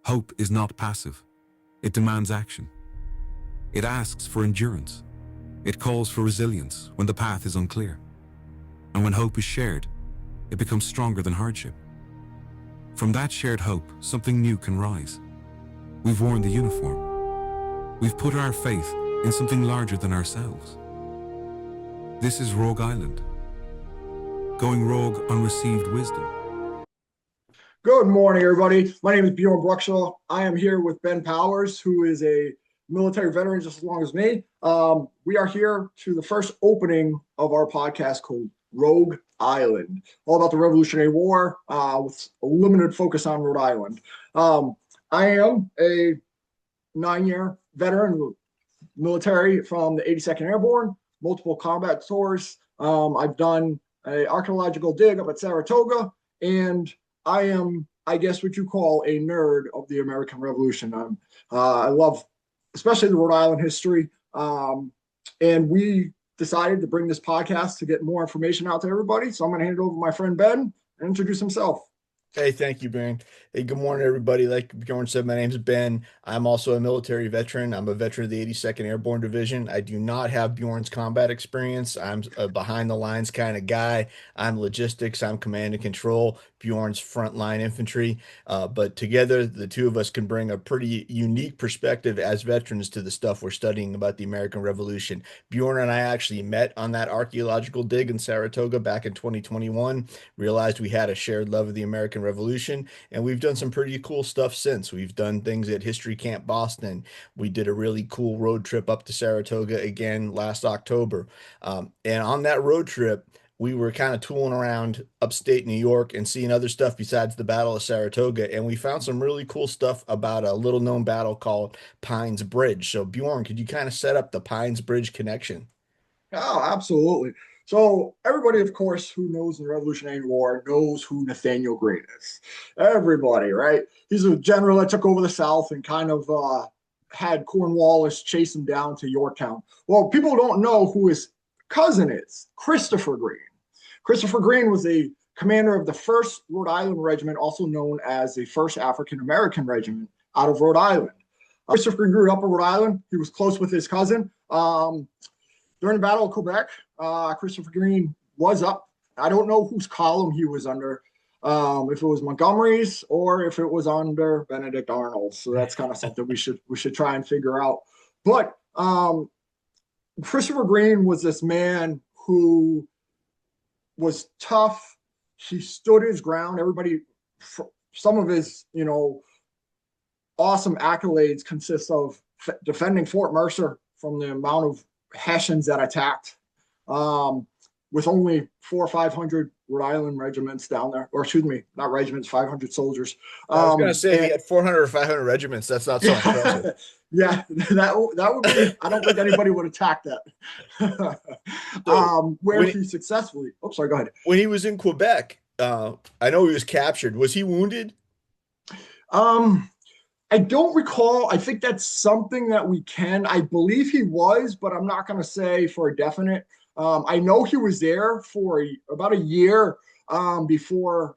Hope is not passive. It demands action. It asks for endurance. It calls for resilience when the path is unclear. And when hope is shared, it becomes stronger than hardship. From that shared hope, something new can rise. We've worn the uniform. We've put our faith in something larger than ourselves. This is Rogue Island. Going rogue on received wisdom. Good morning, everybody. My name is Bjorn Bruckshaw. I am here with Ben Powers, who is a military veteran just as long as me. We are here to the first opening of our podcast called Rogue Island, all about the Revolutionary War with a limited focus on Rhode Island. I am a 9-year veteran of the military from the 82nd Airborne, multiple combat tours. I've done an archaeological dig up at Saratoga, and I am, I guess, what you call a nerd of the American Revolution. I love, especially the Rhode Island history. And we decided to bring this podcast to get more information out to everybody. So I'm going to hand it over to my friend Ben and introduce himself. Hey, thank you, Ben. Hey, good morning, everybody. Like Bjorn said, my name's Ben. I'm also a military veteran. I'm a veteran of the 82nd Airborne Division. I do not have Bjorn's combat experience. I'm a behind the lines kind of guy. I'm logistics. I'm command and control. Bjorn's frontline infantry. But together, the two of us can bring a pretty unique perspective as veterans to the stuff we're studying about the American Revolution. Bjorn and I actually met on that archaeological dig in Saratoga back in 2021, realized we had a shared love of the American Revolution, and we've done some pretty cool stuff since. We've done things at History Camp Boston. We did a really cool road trip up to Saratoga again last October. And on that road trip, we were kind of tooling around upstate New York and seeing other stuff besides the Battle of Saratoga. And we found some really cool stuff about a little known battle called Pines Bridge. So Bjorn, could you kind of set up the Pines Bridge connection? Oh, absolutely. So everybody, of course, who knows the Revolutionary War knows who Nathaniel Greene is. Everybody, right? He's a general that took over the South and kind of had Cornwallis chase him down to Yorktown. Well, people don't know who his cousin is, Christopher Greene. Christopher Greene was a commander of the 1st Rhode Island Regiment, also known as the 1st African American Regiment out of Rhode Island. Christopher Greene grew up in Rhode Island. He was close with his cousin. During the Battle of Quebec, Christopher Greene was up. I don't know whose column he was under, if it was Montgomery's or if it was under Benedict Arnold's. So that's kind of something we should try and figure out. But Christopher Greene was this man who was tough. He stood his ground. Everybody, some of his, awesome accolades consist of defending Fort Mercer from the amount of Hessians that attacked, with only 400 or 500 Rhode Island regiments down there, or excuse me, not regiments, 500 soldiers. I was going to say he had 400 or 500 regiments. That's not so impressive. Yeah, that would be. I don't think anybody would attack that. Where he successfully. Oh, sorry. Go ahead. When he was in Quebec, I know he was captured. Was he wounded? I don't recall. I think that's something that we can. I believe he was, but I'm not going to say for a definite. I know he was there for about a year before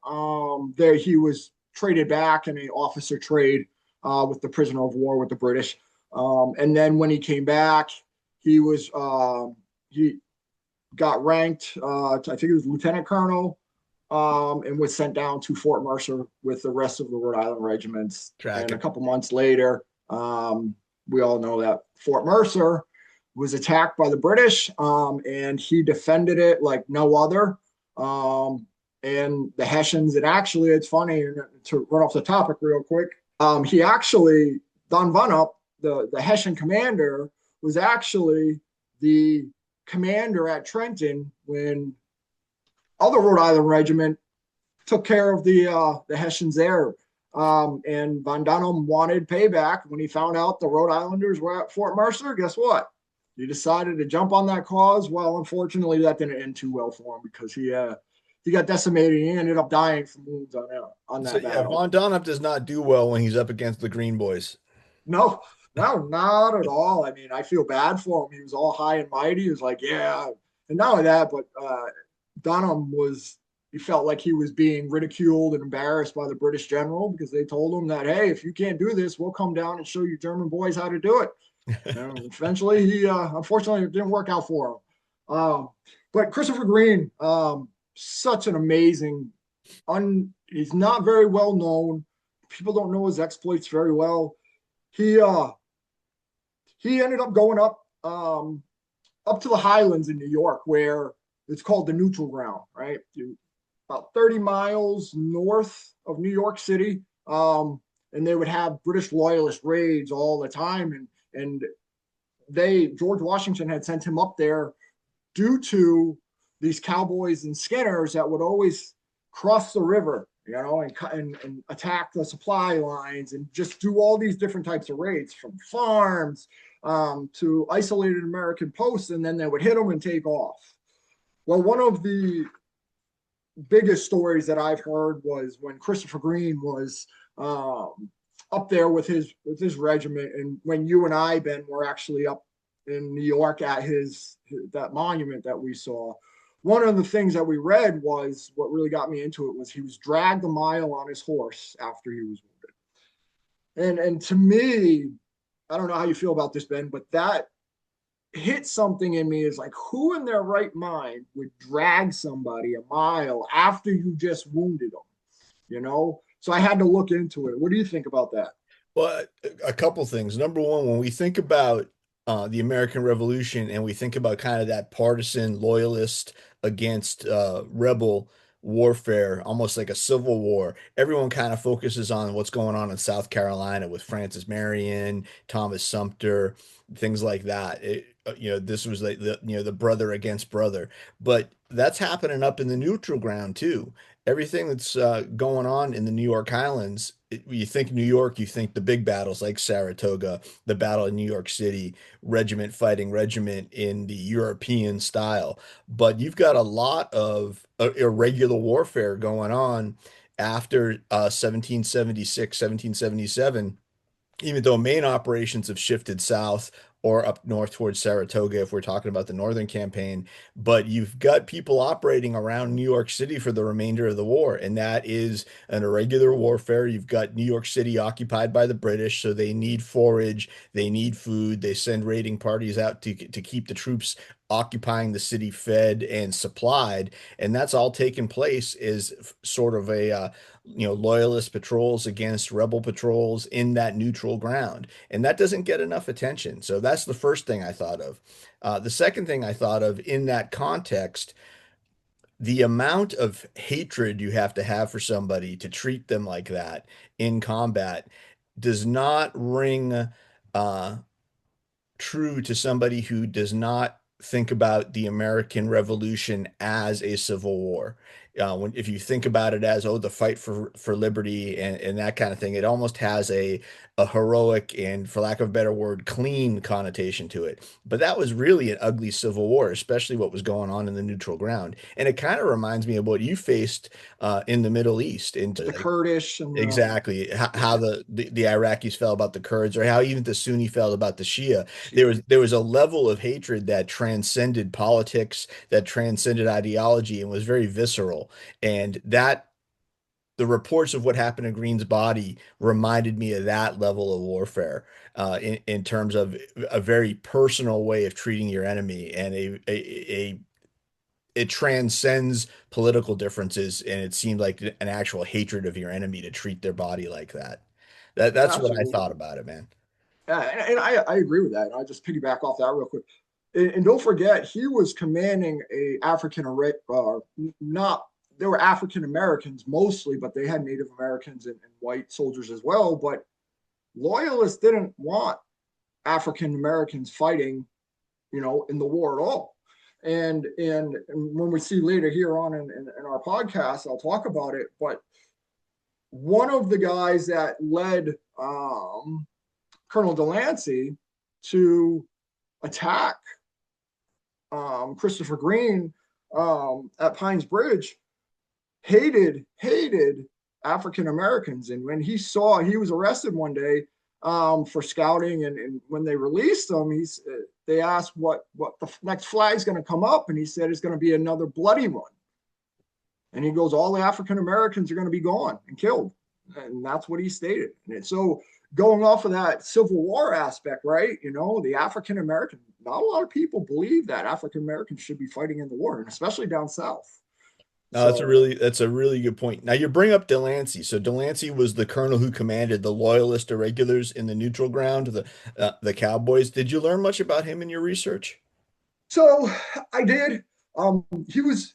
he was traded back in an officer trade with the prisoner of war with the British. And then when he came back, he got ranked. I think it was lieutenant colonel. And was sent down to Fort Mercer with the rest of the Rhode Island regiments. And a couple months later, we all know that Fort Mercer was attacked by the British, and he defended it like no other. And the Hessians, and actually, it's funny, to run off the topic real quick, he actually, Don Vunup, the Hessian commander, was actually the commander at Trenton when other Rhode Island regiment took care of the Hessians there. And Von Dunham wanted payback when he found out the Rhode Islanders were at Fort Mercer. Guess what? He decided to jump on that cause. Well, unfortunately, that didn't end too well for him because he got decimated. He ended up dying from wounds on that battle. Yeah, Von Dunham does not do well when he's up against the Green Boys. No, not at all. I mean, I feel bad for him. He was all high and mighty. He was like, yeah. And not only that, but Dunham was, he felt like he was being ridiculed and embarrassed by the British general because they told him that, hey, if you can't do this, we'll come down and show you German boys how to do it. And eventually, he unfortunately it didn't work out for him. But Christopher Greene, such an amazing. He's not very well known. People don't know his exploits very well. He ended up going up to the Highlands in New York, where it's called the neutral ground, right? About 30 miles north of New York City. And they would have British Loyalist raids all the time. And George Washington had sent him up there due to these cowboys and skinners that would always cross the river, and attack the supply lines and just do all these different types of raids, from farms to isolated American posts, and then they would hit them and take off. Well, one of the biggest stories that I've heard was when Christopher Greene was up there with his regiment, and when you and I, Ben, were actually up in New York at that monument that we saw. One of the things that we read was, what really got me into it was, he was dragged a mile on his horse after he was wounded. And to me, I don't know how you feel about this, Ben, but that hit something in me. Is like, who in their right mind would drag somebody a mile after you just wounded them? So I had to look into it. What do you think about that? Well, a couple things. Number one, when we think about the American Revolution and we think about kind of that partisan loyalist against rebel warfare, almost like a civil war, everyone kind of focuses on what's going on in South Carolina with Francis Marion, Thomas Sumter, things like that. This was like the brother against brother, but that's happening up in the neutral ground too. Everything that's going on in the New York Highlands, you think New York, you think the big battles like Saratoga, the Battle of New York City, regiment fighting regiment in the European style. But you've got a lot of irregular warfare going on after 1776, 1777, even though main operations have shifted south or up north towards Saratoga, if we're talking about the Northern Campaign. But you've got people operating around New York City for the remainder of the war, and that is an irregular warfare. You've got New York City occupied by the British, so they need forage, they need food, they send raiding parties out to keep the troops occupying the city fed and supplied, and that's all taken place is sort of a loyalist patrols against rebel patrols in that neutral ground, and that doesn't get enough attention. So that's the first thing I thought of. The second thing I thought of in that context, the amount of hatred you have to have for somebody to treat them like that in combat does not ring true to somebody who does not think about the American Revolution as a civil war. If you think about it as, oh, the fight for liberty and that kind of thing, it almost has a heroic and, for lack of a better word, clean connotation to it. But that was really an ugly civil war, especially what was going on in the neutral ground. And it kind of reminds me of what you faced in the Middle East, The Kurdish and exactly how the Iraqis felt about the Kurds, or how even the Sunni felt about the Shia. There was a level of hatred that transcended politics, that transcended ideology, and was very visceral. And that the reports of what happened in Greene's body reminded me of that level of warfare, in terms of a very personal way of treating your enemy, and it transcends political differences, and it seemed like an actual hatred of your enemy to treat their body like that. That's what I absolutely. thought about it, man. Yeah, and I agree with that. I'll just piggyback off that real quick. And don't forget, he was commanding a not, they were African Americans mostly, but they had Native Americans and white soldiers as well. But loyalists didn't want African Americans fighting, in the war at all. And when we see later here on in our podcast, I'll talk about it. But one of the guys that led Colonel Delancey to attack Christopher Greene at Pines Bridge hated African Americans. And when he was arrested one day for scouting, and when they released him, they asked what the next flag's going to come up, and he said it's going to be another bloody one. And he goes, all the African Americans are going to be gone and killed. And that's what he stated. And so going off of that Civil War aspect, right? You know, the African American, not a lot of people believe that African Americans should be fighting in the war, and especially down south. No, that's a really good point. Now you bring up Delancey. So Delancey was the colonel who commanded the Loyalist irregulars in the neutral ground, the Cowboys. Did you learn much about him in your research? So I did. He was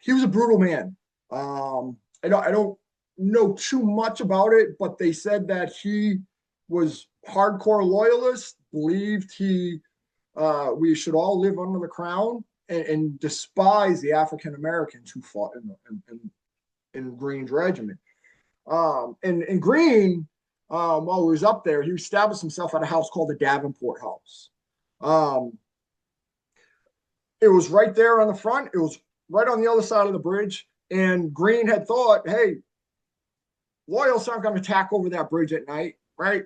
a brutal man. I don't know too much about it, but they said that he was hardcore loyalist, believed we should all live under the crown, and despise the African Americans who fought in Greene's regiment. And Greene, while he was up there, he established himself at a house called the Davenport House. It was right there on the front. It was right on the other side of the bridge. And Greene had thought, hey, Loyalists aren't going to attack over that bridge at night, right?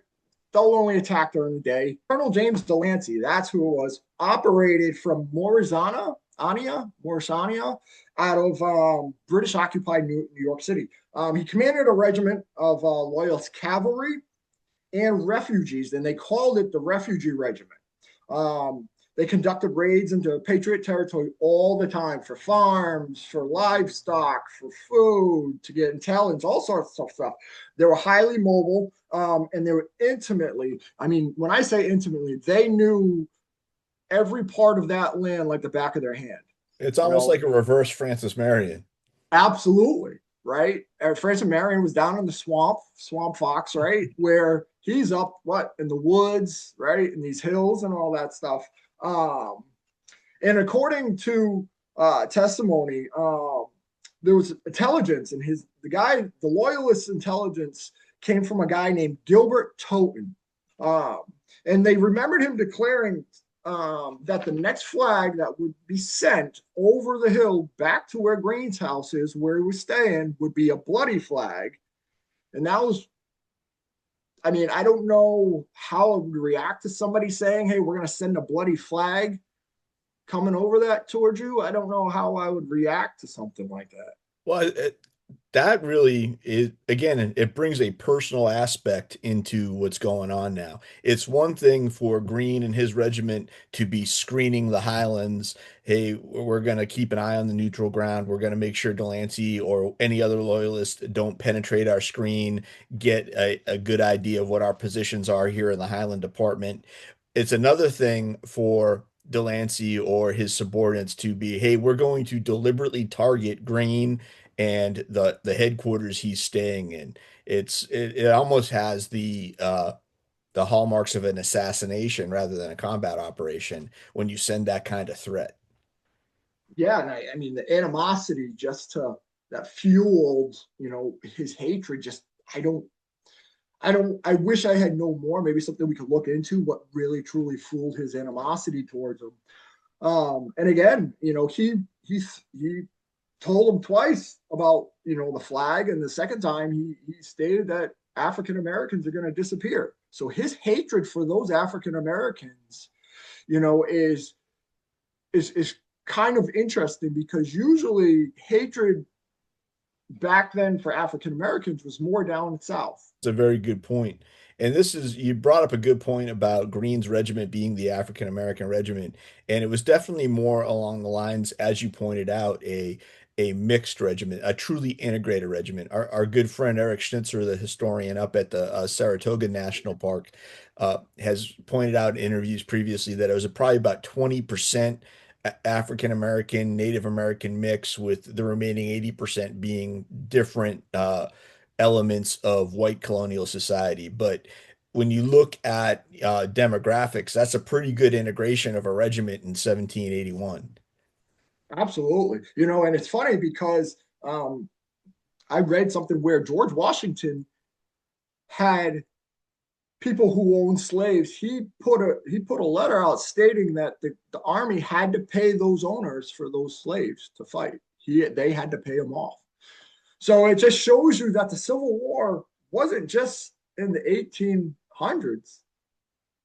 They'll only attack during the day. Colonel James Delancey, that's who it was, operated from Mauritania, out of British occupied New York City. He commanded a regiment of Loyalist cavalry and refugees, and they called it the Refugee Regiment. They conducted raids into Patriot territory all the time for farms, for livestock, for food, to get intelligence, all sorts of stuff. They were highly mobile, and they were intimately, I mean, when I say intimately, they knew every part of that land like the back of their hand. It's almost like a reverse Francis Marion. Absolutely, right? Francis Marion was down in the Swamp Fox, right? Where he's up, in the woods, right? In these hills and all that stuff. And according to testimony, there was intelligence, and the Loyalist intelligence came from a guy named Gilbert Totten. And they remembered him declaring that the next flag that would be sent over the hill back to where Greene's house is, where he was staying, would be a bloody flag. And that was, I mean, I don't know how I would react to somebody saying, hey, we're going to send a bloody flag coming over that towards you. I don't know how I would react to something like that. Well, that really is, again, it brings a personal aspect into what's going on now. It's one thing for Greene and his regiment to be screening the Highlands. Hey, we're going to keep an eye on the neutral ground. We're going to make sure Delancey or any other loyalists don't penetrate our screen, get a good idea of what our positions are here in the Highland Department. It's another thing for Delancey or his subordinates to be, hey, we're going to deliberately target Greene and the headquarters he's staying in. It almost has the hallmarks of an assassination rather than a combat operation when you send that kind of threat. Yeah, and I mean the animosity that fueled, his hatred. Just I wish I had known more. Maybe something we could look into what really truly fueled his animosity towards him. And again, he told him twice about, the flag. And the second time he stated that African Americans are going to disappear. So his hatred for those African Americans, is kind of interesting, because usually hatred back then for African Americans was more down south. It's a very good point. And you brought up a good point about Greene's regiment being the African American regiment. And it was definitely more along the lines, as you pointed out, a mixed regiment, a truly integrated regiment. Our good friend Eric Schnitzer, the historian up at the Saratoga National Park, has pointed out in interviews previously that it was probably about 20% African American, Native American mix, with the remaining 80% being different elements of white colonial society. But when you look at demographics, that's a pretty good integration of a regiment in 1781. Absolutely. And it's funny because I read something where George Washington had people who owned slaves. He put a letter out stating that the army had to pay those owners for those slaves to fight. They had to pay them off. So it just shows you that the Civil War wasn't just in the 1800s.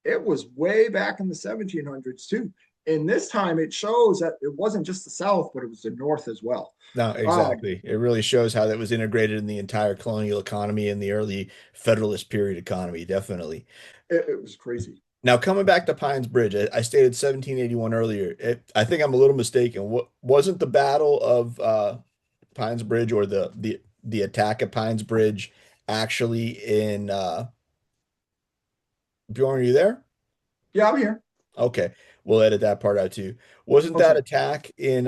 It was way back in the 1700s too. And this time it shows that it wasn't just the South, but it was the North as well. No, exactly. It really shows how that was integrated in the entire colonial economy and the early Federalist period economy. Definitely. It was crazy. Now, coming back to Pines Bridge, I stated 1781 earlier. I think I'm a little mistaken. What wasn't the Battle of Pines Bridge or the attack at Pines Bridge actually in Bjorn, are you there? Yeah, I'm here. Okay. We'll edit that part out too. Wasn't that Okay. attack in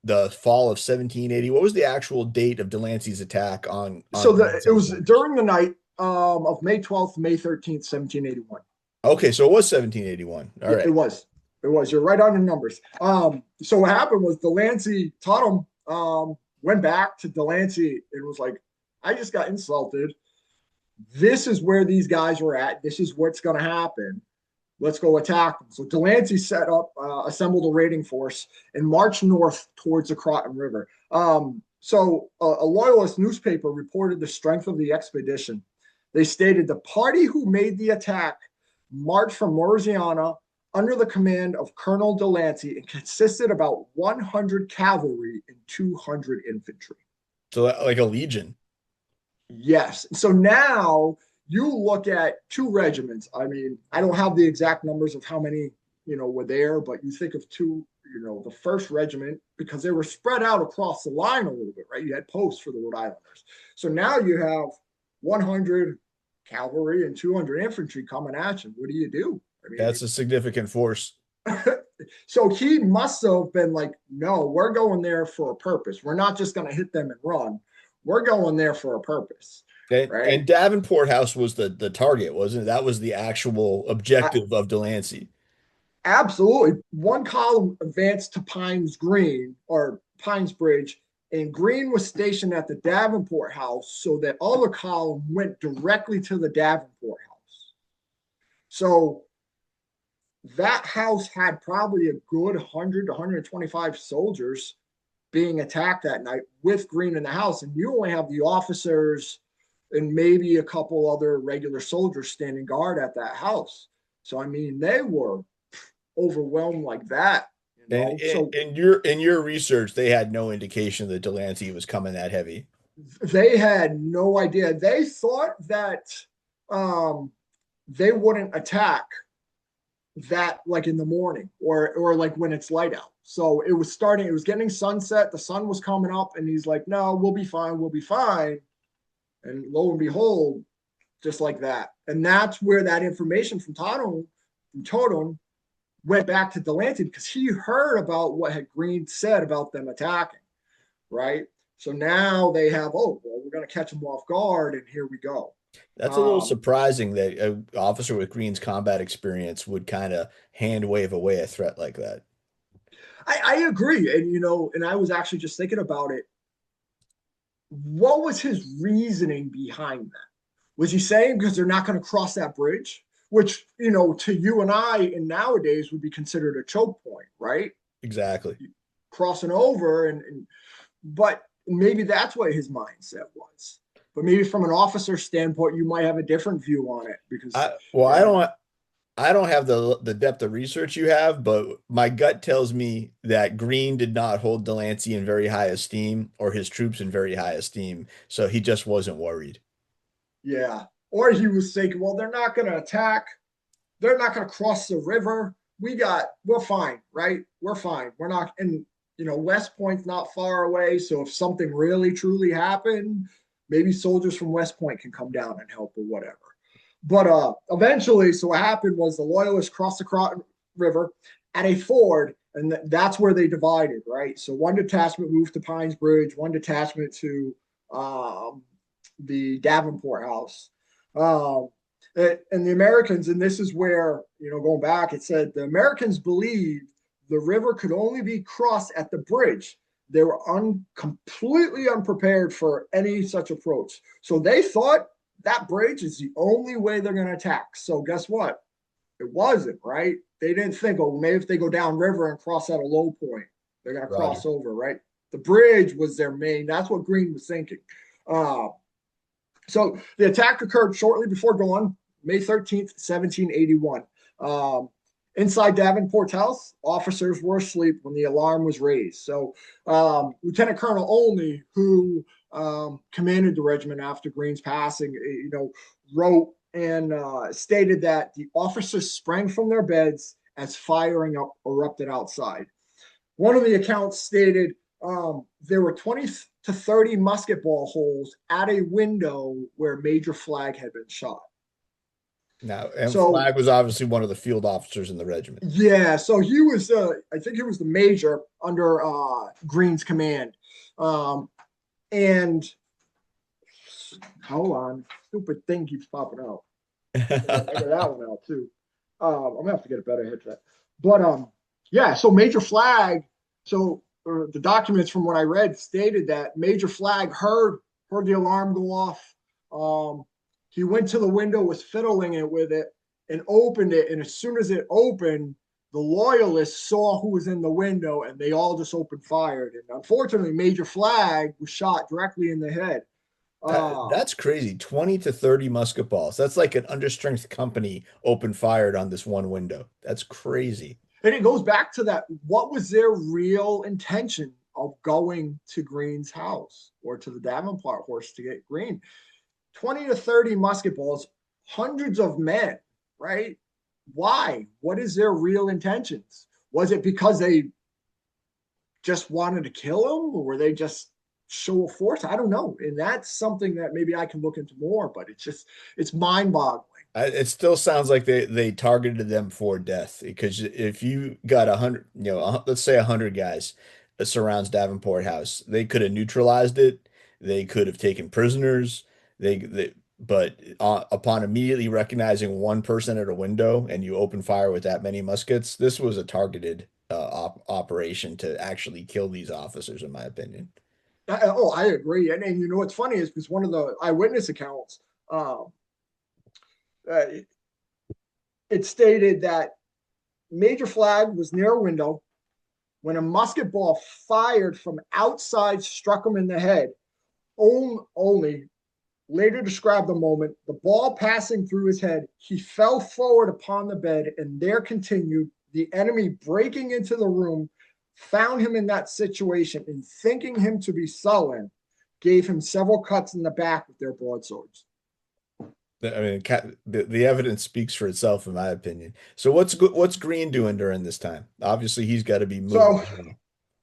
the fall of 1780? What was the actual date of Delancey's attack on It was Pines? during the night of May 12th, May 13th, 1781. Okay, so it was 1781. All Yeah, right. it was. It was. You're right on the numbers. So what happened was Delancey, Totem, went back to Delancey and was like, I just got insulted. This is where these guys were at. This is what's going to happen. Let's go attack them. So Delancey assembled a raiding force and marched north towards the Croton River. A loyalist newspaper reported the strength of the expedition. They stated the party who made the attack marched from Louisiana under the command of Colonel Delancey and consisted about 100 cavalry and 200 infantry. So like a legion. Yes. So now you look at two regiments. I mean, I don't have the exact numbers of how many, were there, but you think of two, the first regiment, because they were spread out across the line a little bit, right? You had posts for the Rhode Islanders. So now you have 100 cavalry and 200 infantry coming at you. What do you do? I mean, That's a significant force. So he must have been like, no, we're going there for a purpose. We're not just going to hit them and run. We're going there for a purpose. Okay. Right? And Davenport House was the target, wasn't it? That was the actual objective of Delancey. Absolutely. One column advanced to Pines Green or Pines Bridge, and Greene was stationed at the Davenport House, so that other column went directly to the Davenport House. So that house had probably a good 100 to 125 soldiers being attacked that night with Greene in the house. And you only have the officers and maybe a couple other regular soldiers standing guard at that house. So, I mean, they were overwhelmed like that. And so in your research, they had no indication that Delancey was coming that heavy. They had no idea. They thought that they wouldn't attack that like in the morning or like when it's light out. So it was getting sunset, the sun was coming up, and he's like, no, we'll be fine. And lo and behold, just like that. And that's where that information from Totem went back to Delancey, because he heard about what had Greene said about them attacking, right? So now they have, we're going to catch them off guard, and here we go. That's a little surprising that an officer with Greene's combat experience would kind of hand wave away a threat like that. I agree. And I was actually just thinking about it. What was his reasoning behind that? Was he saying because they're not going to cross that bridge, which, to you and I in nowadays would be considered a choke point, right? Exactly. Crossing over. But maybe that's what his mindset was. But maybe from an officer standpoint, you might have a different view on it, because I don't have the depth of research you have, but my gut tells me that Greene did not hold Delancey in very high esteem or his troops in very high esteem, so he just wasn't worried. Yeah. Or he was thinking, well, they're not going to attack. They're not going to cross the river. We're fine, right? We're fine. We're not, and West Point's not far away. So if something really truly happened, maybe soldiers from West Point can come down and help or whatever. But eventually, so what happened was the Loyalists crossed the Croton River at a ford, and that's where they divided, right? So one detachment moved to Pines Bridge, one detachment to the Davenport House. And the Americans, and this is where, going back, it said the Americans believed the river could only be crossed at the bridge. They were completely unprepared for any such approach. So they thought that bridge is the only way they're going to attack. So guess what? It wasn't, right? They didn't think, maybe if they go downriver and cross at a low point, they're going to cross over, right? The bridge was their main. That's what Greene was thinking. So the attack occurred shortly before dawn, May 13th, 1781. Inside Davenport's house, officers were asleep when the alarm was raised. So Lieutenant Colonel Olney, who commanded the regiment after Greene's passing, wrote and stated that the officers sprang from their beds as firing erupted outside. One of the accounts stated there were 20 to 30 musket ball holes at a window where Major Flagg had been shot. Now, and Flagg was obviously one of the field officers in the regiment. Yeah, so he was, I think he was the major under Greene's command. And hold on, stupid thing keeps popping out. I got that one out too. I'm gonna have to get a better hit for that. But yeah, so Major Flagg, the documents from what I read stated that Major Flagg heard the alarm go off. He went to the window, was fiddling it with it, and opened it. And as soon as it opened, the Loyalists saw who was in the window, and they all just opened fire. And unfortunately, Major Flagg was shot directly in the head. That's crazy. 20 to 30 musket balls. That's like an understrength company open fired on this one window. That's crazy. And it goes back to that. What was their real intention of going to Greene's house or to the Davenport horse to get Greene? 20 to 30 musket balls, hundreds of men, right? Why? What is their real intentions? Was it because they just wanted to kill him, or were they just show of force? I don't know. And that's something that maybe I can look into more, but it's mind-boggling. It still sounds like they targeted them for death, because if you got 100, let's say 100 guys that surrounds Davenport House, they could have neutralized it. They could have taken prisoners. But upon immediately recognizing one person at a window and you open fire with that many muskets, this was a targeted operation to actually kill these officers, in my opinion. I agree. And what's funny is because one of the eyewitness accounts, it stated that Major Flagg was near a window when a musket ball fired from outside struck him in the head. Only later described the moment, the ball passing through his head, he fell forward upon the bed, and there continued. The enemy breaking into the room found him in that situation, and thinking him to be sullen, gave him several cuts in the back with their broadswords. I mean, the evidence speaks for itself, in my opinion. So what's Greene doing during this time? Obviously, he's got to be moving.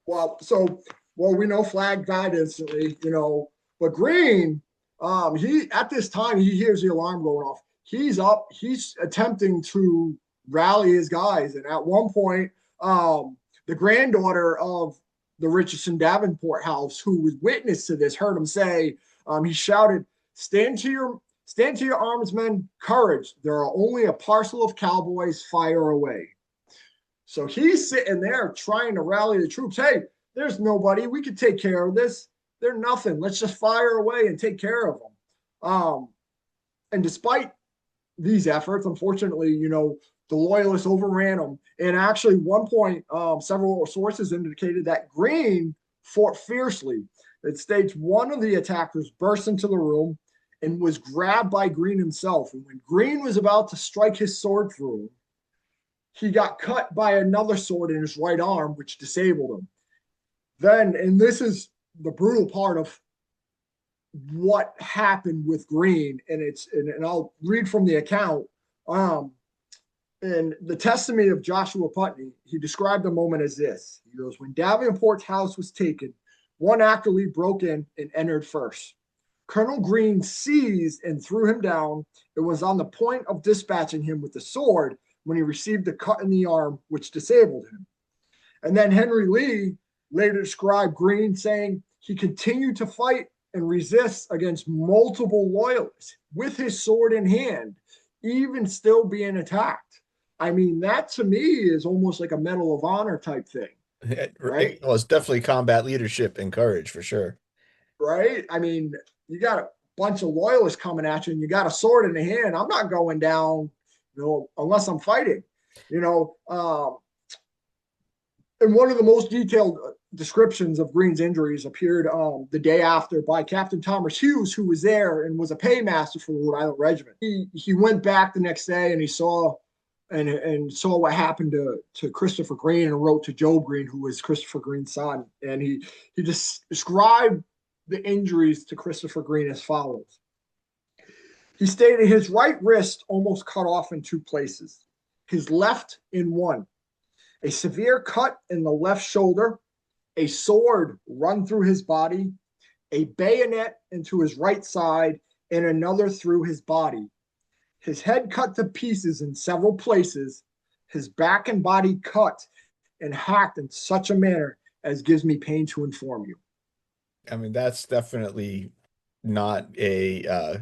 We know Flagg died instantly, but Greene, he at this time he hears the alarm going off. He's up. He's attempting to rally his guys, and at one point, the granddaughter of the Richardson Davenport house, who was witness to this, heard him say, he shouted, stand to your arms, men, courage. There are only a parcel of cowboys, fire away. So he's sitting there trying to rally the troops. Hey, there's nobody. We could take care of this. They're nothing. Let's just fire away and take care of them. And despite these efforts, unfortunately, the Loyalists overran them. And actually, one point, several sources indicated that Greene fought fiercely. It states one of the attackers burst into the room and was grabbed by Greene himself. And when Greene was about to strike his sword through him, he got cut by another sword in his right arm, which disabled him. Then, and this is the brutal part of what happened with Greene, and I'll read from the account. In the testimony of Joshua Putney, he described the moment as this. He goes, when Davenport's house was taken, one actorly broke in and entered first. Colonel Greene seized and threw him down and was on the point of dispatching him with the sword when he received a cut in the arm, which disabled him. And then Henry Lee later described Greene saying he continued to fight and resist against multiple Loyalists with his sword in hand, even still being attacked. I mean, that to me is almost like a Medal of Honor type thing. Right? Well, it's definitely combat leadership and courage for sure. Right? I mean, you got a bunch of Loyalists coming at you and you got a sword in the hand. I'm not going down, unless I'm fighting, And one of the most detailed descriptions of Greene's injuries appeared the day after by Captain Thomas Hughes, who was there and was a paymaster for the Rhode Island Regiment. He went back the next day and he saw and saw what happened to Christopher Greene and wrote to Joe Greene, who was Christopher Greene's son. And he just described the injuries to Christopher Greene as follows. He stated his right wrist almost cut off in two places, his left in one, a severe cut in the left shoulder, a sword run through his body, a bayonet into his right side, and another through his body. His head cut to pieces in several places, his back and body cut and hacked in such a manner as gives me pain to inform you. I mean, that's definitely not a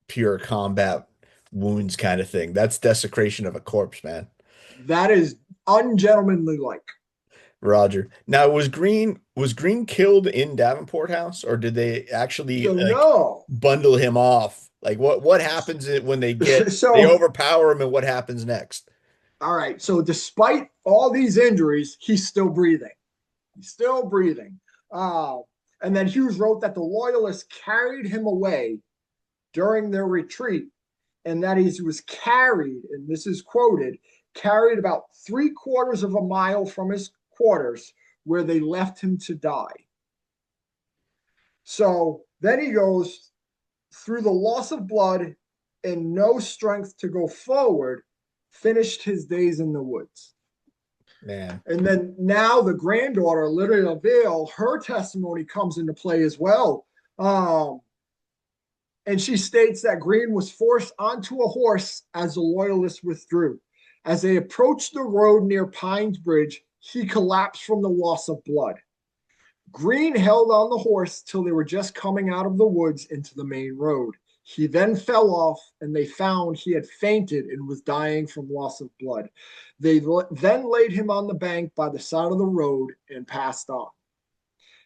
pure combat wounds kind of thing. That's desecration of a corpse, man. That is ungentlemanly like. Roger. Now, was Green killed in Davenport House, or did they actually So like no. bundle him off? Like what happens when they So overpower him, and what happens next? all right. So despite all these injuries, he's still breathing. He's still breathing. And then Hughes wrote that the Loyalists carried him away during their retreat, and that he was carried, and this is quoted, carried about 3/4 of a mile from his quarters where they left him to die. So then he goes through the loss of blood and no strength to go forward, finished his days in the woods. Man, And then now the granddaughter, Lydia LaVille, her testimony comes into play as well. And she states that Greene was forced onto a horse as the Loyalists withdrew. As they approached the road near Pines Bridge, he collapsed from the loss of blood. Greene held on the horse till they were just coming out of the woods into the main road. He then fell off, and they found he had fainted and was dying from loss of blood. They then laid him on the bank by the side of the road and passed on.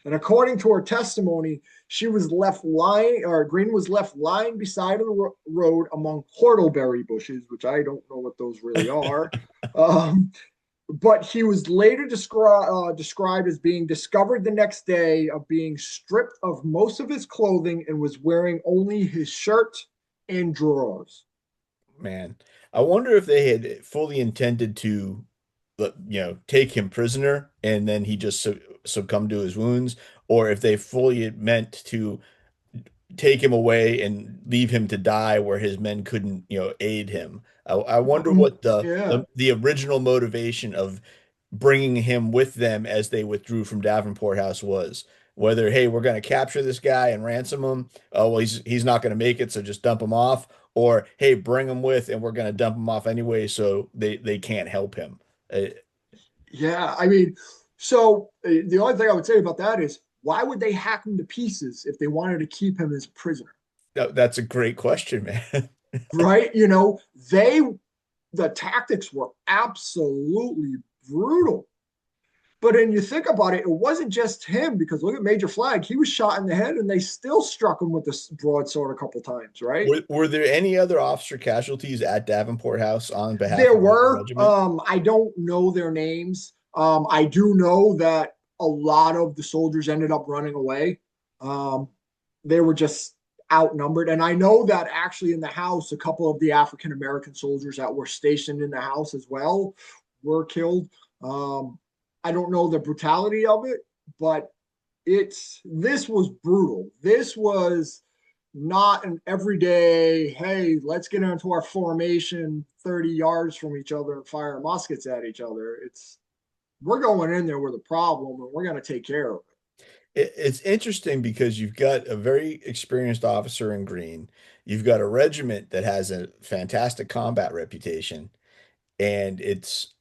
And according to her testimony, she was left lying, or Greene was left lying beside the road among whortleberry bushes, which I don't know what those really are. But he was later described as being discovered the next day of being stripped of most of his clothing and was wearing only his shirt and drawers. man. I wonder if they had fully intended to, take him prisoner and then he just succumbed to his wounds, or if they fully meant to take him away and leave him to die where his men couldn't, aid him. I wonder what the, Yeah. the the original motivation of bringing him with them as they withdrew from Davenport House was. Whether, hey, we're going to capture this guy and ransom him. Oh, well, he's not going to make it, so just dump him off. Or, hey, bring him with, and we're going to dump him off anyway, so they can't help him. Yeah. I mean, so the only thing I would say about that is why would they hack him to pieces if they wanted to keep him as a prisoner? That's a great question, man. Right? The tactics were absolutely brutal. But when you think about it, it wasn't just him, because look at Major Flagg. He was shot in the head and they still struck him with the broadsword a couple times, right? Were there any other officer casualties at Davenport House on behalf There of the were. regiment? I don't know their names. I do know that a lot of the soldiers ended up running away. They were just outnumbered. And I know that actually in the house, a couple of the African American soldiers that were stationed in the house as well were killed. I don't know the brutality of it, but this was brutal. This was not an everyday, hey, let's get into our formation 30 yards from each other and fire muskets at each other. We're going in there with a problem and we're going to take care of it. It's interesting because you've got a very experienced officer in Greene. You've got a regiment that has a fantastic combat reputation, and it's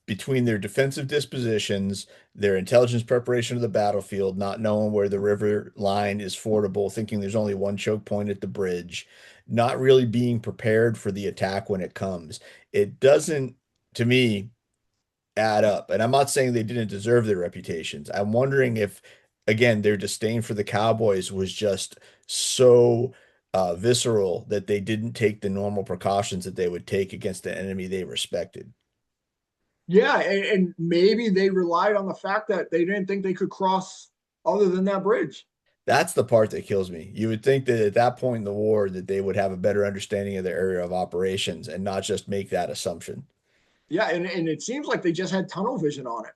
between their defensive dispositions, their intelligence preparation of the battlefield, not knowing where the river line is fordable, thinking there's only one choke point at the bridge, not really being prepared for the attack when it comes. It doesn't, to me, add up. And I'm not saying they didn't deserve their reputations. I'm wondering if, again, their disdain for the Cowboys was just so visceral that they didn't take the normal precautions that they would take against the enemy they respected. Yeah, and maybe they relied on the fact that they didn't think they could cross other than that bridge. That's the part that kills me. You would think that at that point in the war that they would have a better understanding of their area of operations and not just make that assumption. Yeah, and it seems like they just had tunnel vision on it,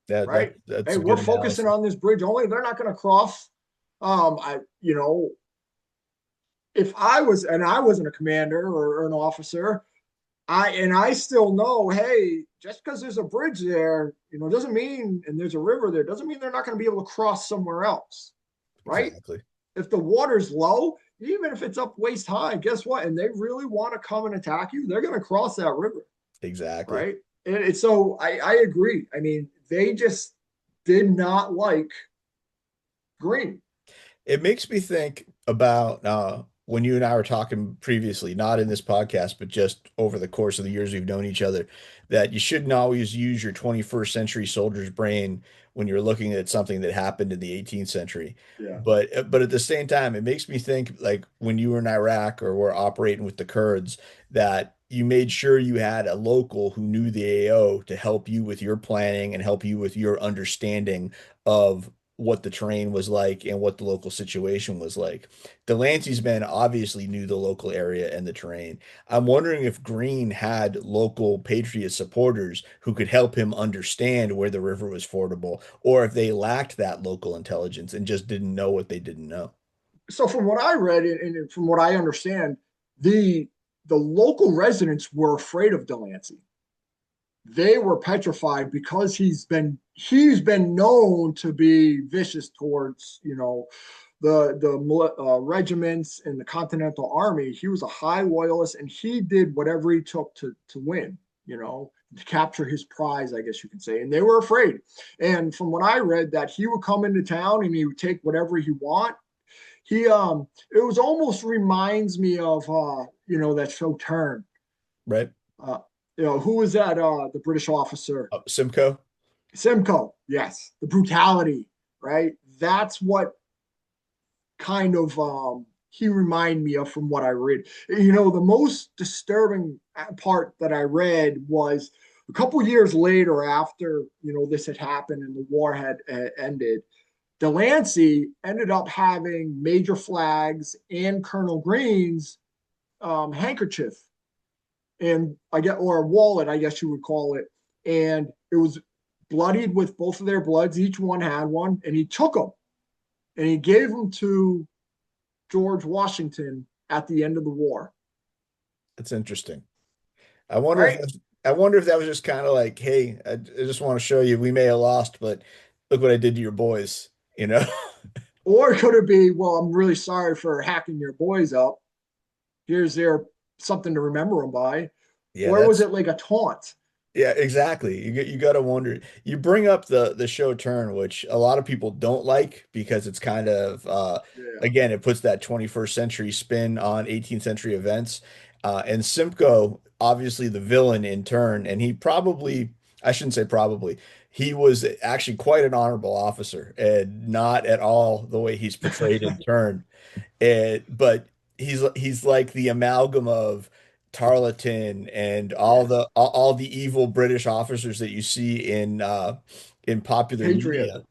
That right? that's Hey, a we're good focusing analysis. on this bridge only. They're not going to cross. I, you know, if I was, and I wasn't a commander or an officer, I still know, hey, just because there's a bridge there, doesn't mean, and there's a river there, doesn't mean they're not going to be able to cross somewhere else, right? Exactly. If the water's low, even if it's up waist high, guess what? And they really want to come and attack you, they're going to cross that river, Exactly. right? And so I agree. I mean, they just did not like Greene. It makes me think about when you and I were talking previously, not in this podcast, but just over the course of the years we've known each other, that you shouldn't always use your 21st century soldier's brain when you're looking at something that happened in the 18th century. Yeah. But at the same time, it makes me think like when you were in Iraq or were operating with the Kurds, that you made sure you had a local who knew the AO to help you with your planning and help you with your understanding of what the terrain was like and what the local situation was like. Delancey's men obviously knew the local area and the terrain. I'm wondering if Greene had local Patriot supporters who could help him understand where the river was fordable, or if they lacked that local intelligence and just didn't know what they didn't know. So from what I read and from what I understand, the the local residents were afraid of Delancey. They were petrified because he's been known to be vicious towards the regiments in the Continental Army. He was a high loyalist, and he did whatever he took to win. To capture his prize, I guess you can say. And they were afraid. And from what I read, that he would come into town and he would take whatever he want. It was almost reminds me of that show Turn. Right? Uh, who was that? The British officer, Simcoe? Simcoe. Yes, the brutality, right? That's what kind of he reminded me of from what I read. The most disturbing part that I read was a couple years later, after this had happened and the war had ended. Delancey ended up having Major Flagg's and Colonel Greene's handkerchief and or a wallet, I guess you would call it. And it was bloodied with both of their bloods. Each one had one, and he took them and he gave them to George Washington at the end of the war. That's interesting. I wonder if Right? that's, I wonder if that was just kind of like, hey, I just want to show you we may have lost, but look what I did to your boys, you know? Or could it be, well, I'm really sorry for hacking your boys up. Here's their something to remember them by. Yeah, Or was that's it like a taunt? yeah, exactly. You got to wonder. You bring up the show Turn, which a lot of people don't like because it's kind of Yeah. again, it puts that 21st century spin on 18th century events. And Simcoe, obviously the villain in Turn, and he probably, I shouldn't say probably, he was actually quite an honorable officer and not at all the way he's portrayed in Turn. But he's like the amalgam of Tarleton and Yes. all the evil British officers that you see in popular Patriot. media.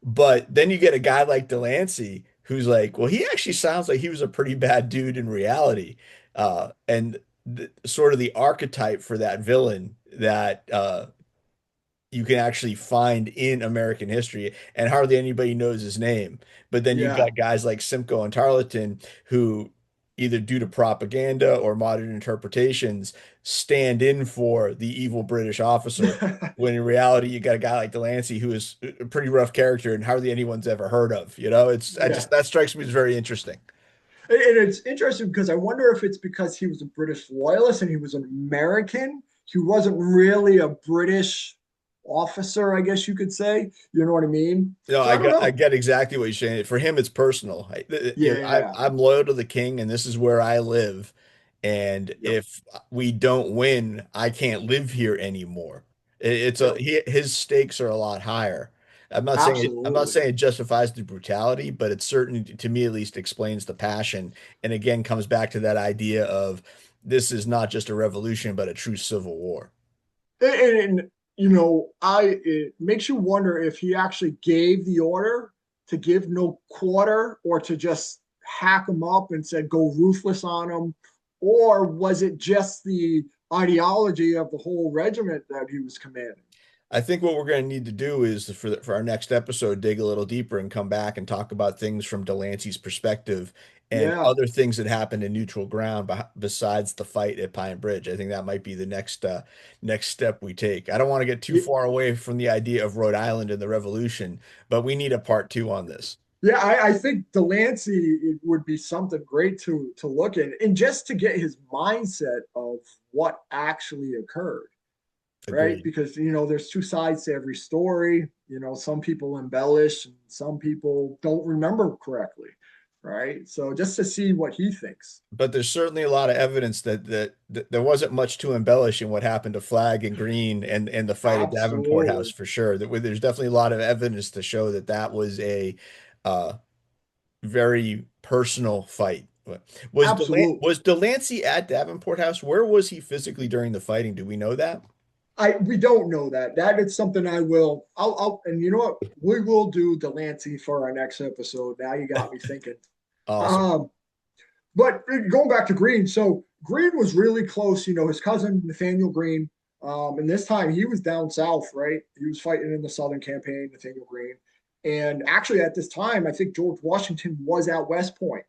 But then you get a guy like Delancey who's like, well, he actually sounds like he was a pretty bad dude in reality. And sort of the archetype for that villain that you can actually find in American history, and hardly anybody knows his name. But then you've Yeah. got guys like Simcoe and Tarleton who, either due to propaganda or modern interpretations, stand in for the evil British officer. When in reality, you got a guy like Delancey who is a pretty rough character and hardly anyone's ever heard of. It's I Yeah. just that strikes me as very interesting. And it's interesting because I wonder if it's because he was a British loyalist and he was an American. He wasn't really a British officer, I guess you could say. You know what I mean? So I don't I know. get exactly what you're saying. For him, it's personal. Yeah. I'm loyal to the king, and this is where I live. And Yep. if we don't win, I can't live here anymore. Yep. His stakes are a lot higher. I'm not Absolutely. saying it justifies the brutality, but it certainly, to me at least, explains the passion. And again, comes back to that idea of this is not just a revolution, but a true civil war. And it makes you wonder if he actually gave the order to give no quarter or to just hack them up and said go ruthless on them? Or was it just the ideology of the whole regiment that he was commanding? I think what we're going to need to do is for our next episode, dig a little deeper and come back and talk about things from Delancey's perspective and Yeah. other things that happened in neutral ground besides the fight at Pine Bridge. I think that might be the next step we take. I don't want to get too far away from the idea of Rhode Island and the Revolution, but we need a part two on this. Yeah, I think Delancey would be something great to look at, and just to get his mindset of what actually occurred. Right? Agreed. Because, there's two sides to every story. Some people embellish and some people don't remember correctly. Right? So just to see what he thinks. But there's certainly a lot of evidence that there wasn't much to embellish in what happened to Flagg and Greene and the fight at Davenport House, Absolutely. for sure. There's definitely a lot of evidence to show that was a very personal fight. Absolutely. Was Delancey at Davenport House? Where was he physically during the fighting? Do we know that? We don't know that. That is something I'll and you know what? We will do Delancey for our next episode. Now you got me thinking. Awesome. But going back to Greene, so Greene was really close, his cousin Nathaniel Greene. And this time he was down south, right? He was fighting in the Southern campaign, Nathaniel Greene. And actually at this time, I think George Washington was at West Point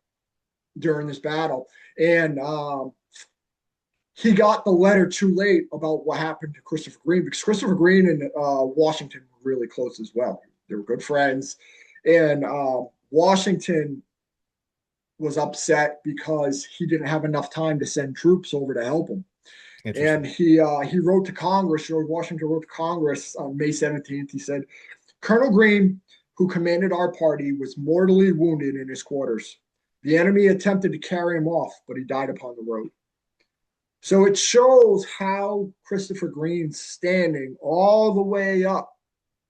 during this battle. And he got the letter too late about what happened to Christopher Greene, because Christopher Greene and Washington were really close as well. They were good friends. And Washington was upset because he didn't have enough time to send troops over to help him. And he wrote to Congress, George Washington wrote to Congress on May 17th. He said, Colonel Greene, who commanded our party, was mortally wounded in his quarters. The enemy attempted to carry him off, but he died upon the road. So it shows how Christopher Greene's standing all the way up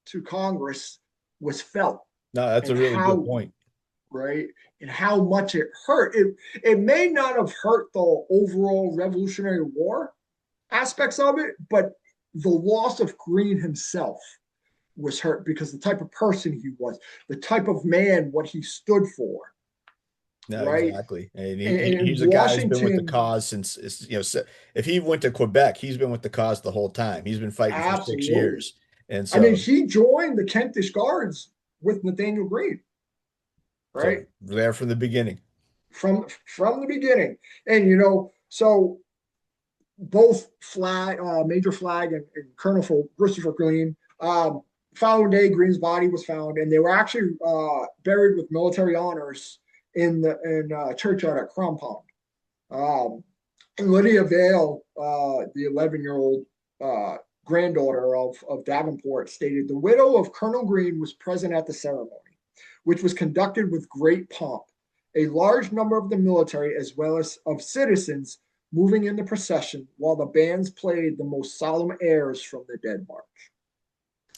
to Congress was felt. No, that's a really good point. Right? And how much it hurt. It may not have hurt the overall Revolutionary War aspects of it, but the loss of Greene himself was hurt because the type of person he was, the type of man, what he stood for. No, right? exactly. And And he's a guy who's been with the Washington, cause since, if he went to Quebec, he's been with the cause the whole time. He's been fighting for 6 absolutely. years. And I mean, so he joined the Kentish Guards with Nathaniel Greene, right? so there from the beginning. From the beginning. And, so both Major Flagg and Colonel Christopher Greene, following day, Greene's body was found, and they were actually buried with military honors in churchyard at Crown Pond. And Lydia Vale, the 11-year-old granddaughter of Davenport, stated the widow of Colonel Greene was present at the ceremony, which was conducted with great pomp. A large number of the military, as well as of citizens, moving in the procession, while the bands played the most solemn airs from the Dead March.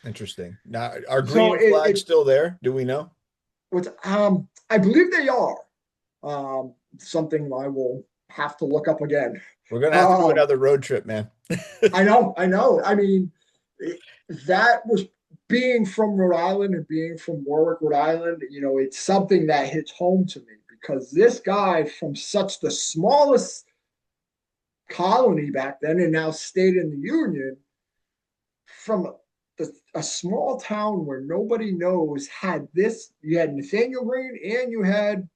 Interesting. Now, are Green flags still there? Do we know? I believe they are. Something I will have to look up again. We're gonna have to do another road trip, man. I know. I mean, that was being from Rhode Island and being from Warwick, Rhode Island. It's something that hits home to me because this guy from such the smallest colony back then and now state in the Union, from a small town where nobody knows, had this. You had Nathaniel Greene and you had,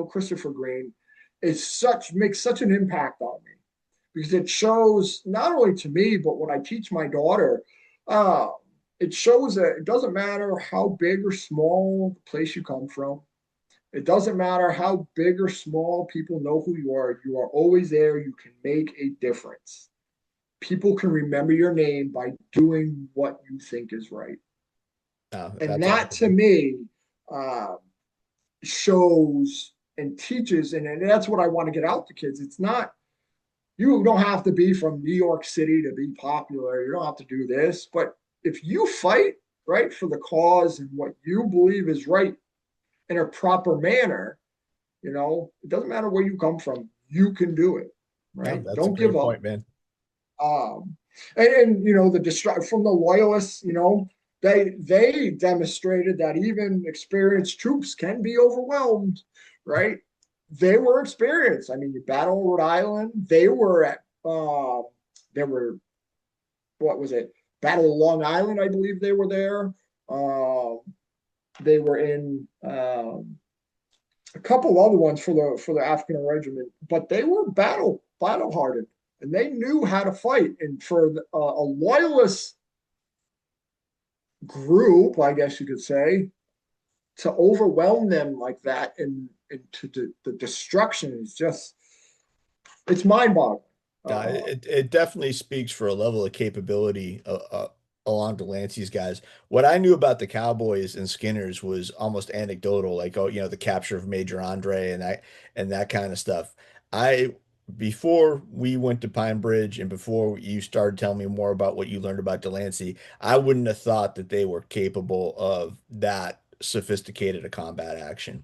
Christopher Greene. Makes such an impact on me because it shows not only to me, but when I teach my daughter, it shows that it doesn't matter how big or small the place you come from. It doesn't matter how big or small people know who you are. You are always there. You can make a difference. People can remember your name by doing what you think is right. And that to me shows and teaches, and that's what I want to get out to kids. It's not, you don't have to be from New York City to be popular. You don't have to do this. But if you fight, right, for the cause and what you believe is right in a proper manner, it doesn't matter where you come from. You can do it, right? No, Don't give up. Point, man. And the from the Loyalists, they demonstrated that even experienced troops can be overwhelmed, right? They were experienced. I mean, you battle Rhode Island. They were at they were, what was it? Battle of Long Island, I believe they were there. They were in a couple other ones for the African regiment, but they were battle hardened, and they knew how to fight. And for a loyalist group, I guess you could say, to overwhelm them like that and to the destruction is just, it's mind-boggling. It definitely speaks for a level of capability along Delancey's guys. What I knew about the Cowboys and Skinners was almost anecdotal, like, oh, the capture of Major Andre and that kind of stuff. Before we went to Pine Bridge and before you started telling me more about what you learned about Delancey, I wouldn't have thought that they were capable of that sophisticated a combat action.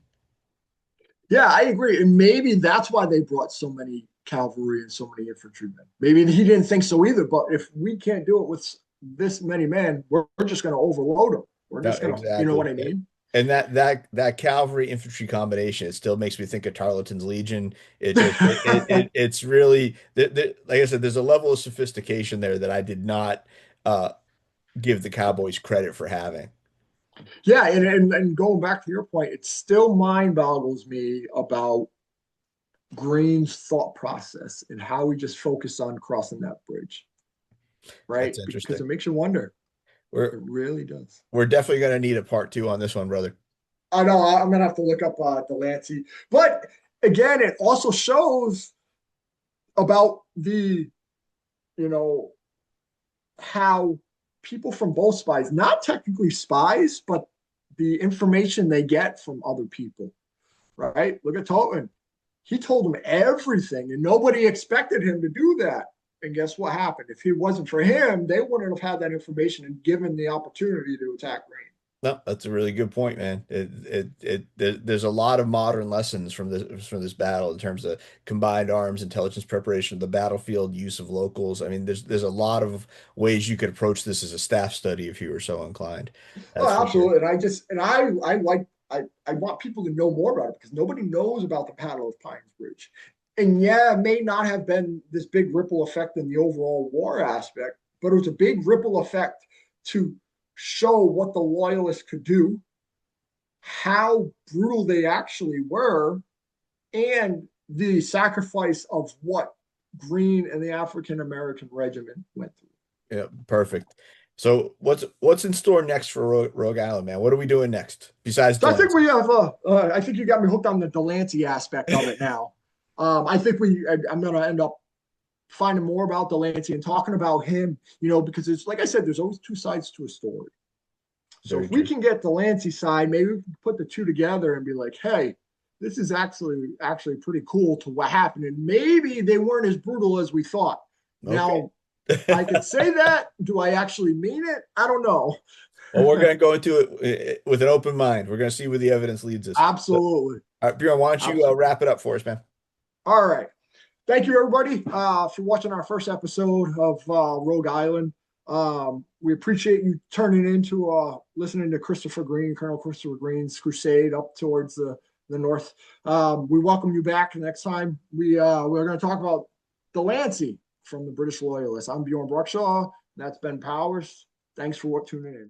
Yeah, I agree. And maybe that's why they brought so many cavalry and so many infantrymen. Maybe he didn't think so either. But if we can't do it with this many men, we're just going to overload them. We're just going to, exactly. You know what I mean? And that cavalry infantry combination, it still makes me think of Tarleton's Legion. It's really like I said, there's a level of sophistication there that I did not give the Cowboys credit for having. Yeah, and going back to your point, it still mind boggles me about Greene's thought process and how he just focused on crossing that bridge. Right? That's Because interesting. it makes you wonder. We're It really does. we're definitely gonna need a part 2 on this one, brother. I know I'm gonna have to look up Delancey, but again, it also shows about the, you know, how people from both spies, not technically spies, but the information they get from other people, right? Look at Toten. He told them everything, and nobody expected him to do that. And guess what happened? If it wasn't for him, they wouldn't have had that information and given the opportunity to attack Greene. No, that's a really good point, man. There's a lot of modern lessons from this battle in terms of combined arms, intelligence preparation of the battlefield, use of locals. I mean, there's a lot of ways you could approach this as a staff study if you were so inclined. That's Oh, for sure. absolutely. I want people to know more about it because nobody knows about the Battle of Pines Bridge. And yeah, it may not have been this big ripple effect in the overall war aspect, but it was a big ripple effect to show what the Loyalists could do, how brutal they actually were, and the sacrifice of what Greene and the African American Regiment went through. Yeah, perfect. So what's in store next for Rogue Island, man? What are we doing next besides So I think Delancey? we have. I think you got me hooked on the Delancey aspect of it now. I think I'm going to end up finding more about Delancey and talking about him. Because it's like I said, there's always two sides to a story. So Very if we true. can get Delancey side, maybe we can put the two together and be like, hey, this is actually pretty cool to what happened, and maybe they weren't as brutal as we thought. Okay. Now, I could say that. Do I actually mean it? I don't know. Well, we're going to go into it with an open mind. We're going to see where the evidence leads us. Absolutely. All right, Bjorn, why don't you Absolutely. wrap it up for us, man? All right. Thank you, everybody, for watching our first episode of Rogue Island. We appreciate you turning into listening to Christopher Greene, Colonel Christopher Greene's crusade up towards the north. We welcome you back next time. We're going to talk about Delancey from the British Loyalists. I'm Bjorn Bruckshaw. That's Ben Powers. Thanks for tuning in.